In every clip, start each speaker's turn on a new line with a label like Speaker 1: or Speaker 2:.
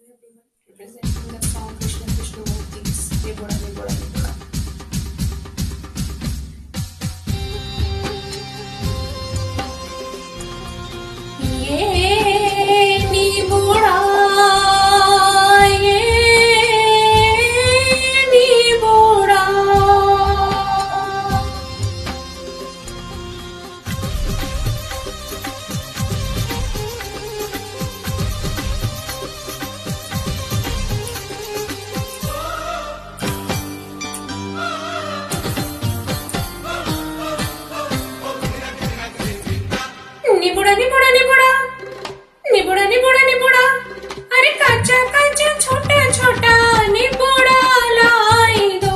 Speaker 1: everyone, representing the song Krishna Krishna Murti's Niboda Niboda Niboda. निबुड़ा निबुड़ा निबुड़ा निबुड़ा निबुड़ा निबुड़ा अरे काचा काचा छोटा छोटा निबुड़ा लाई दो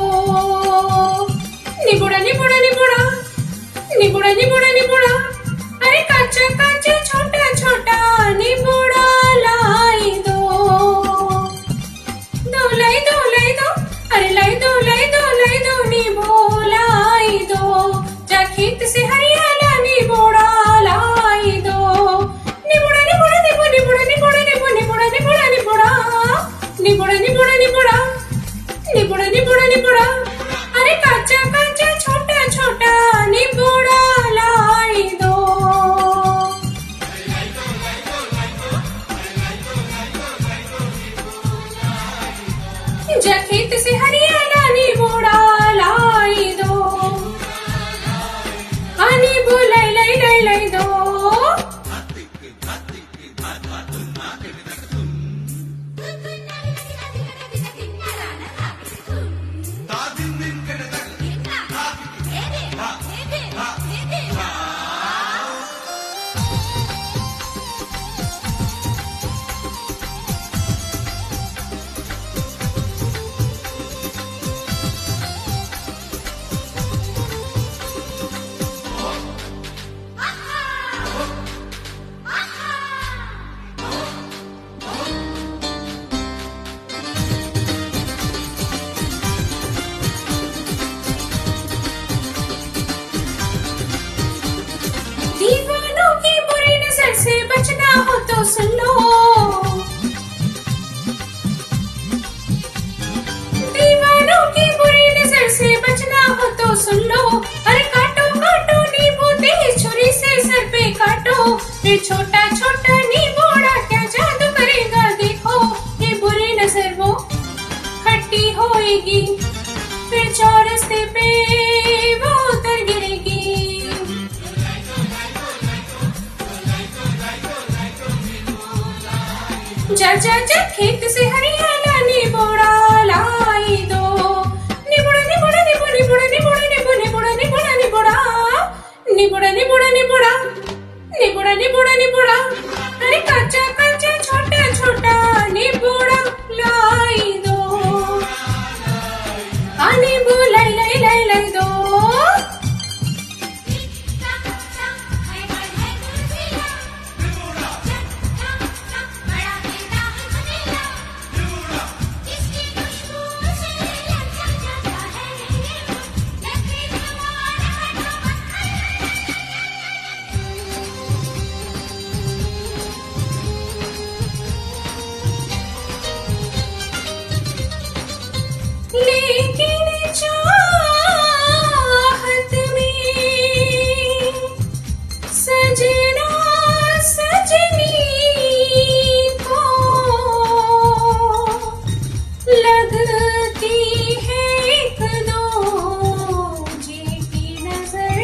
Speaker 1: निबुड़ा निबुड़ा निबुड़ा निबुड़ा निबुड़ा निबुड़ा अरे काचा काचा छोटा छोटा निबुड़ा लाई दो लाई दो लाई दो अरे लाई दो लाई दो लाई दो निबो लाई दो जा खेत से हरियाला निबुड़ा निबुड़ा निबुड़ा निबुड़ा अरे काचा काचा छोटा छोटा निबुड़ा लाई दो जा खेत से हरियाला निबुड़ा लाई दो निबो लाई लाई लाई लाई दो दीवानों की बुरी नजर से बचना हो तो सुन लो दीवानों की बुरी नजर से बचना हो तो सुन लो अरे काटो काटो नींबू तेज छुरी से सर पे काटो ये छोटा छोटा नींबूड़ा क्या जादू करेगा देखो ये बुरी नजर वो खट्टी होएगी फिर चौरस्ते पे वो उतर गिरेगी जा जा जा खेत से हरियाला निबुड़ा लाई दो निबुड़ा निबुड़ा निबुड़ा निबुड़ा निबुड़ा निबुड़ा निबुड़ा निबुड़ा निबुड़ा निबुड़ा निबुड़ा निबुड़ा निबुड़ा निबुड़ा अरे काचा काचा छोटा छोटा निबुड़ा लाई दो निबू लाई लाई लाई लाई दो लेकिन चाहत में सजना सजनी को लगती है एक दूजे की नजर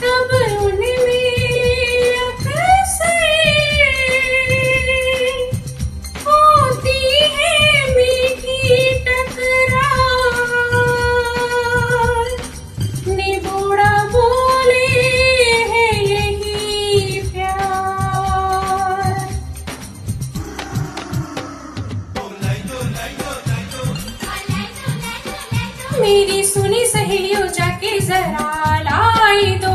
Speaker 1: तब उनमें अक्सर होती है मीठी टकरार निबुड़ा बोले है यही प्यार मेरी सुनी सहेलियों जाके जरा लाई दो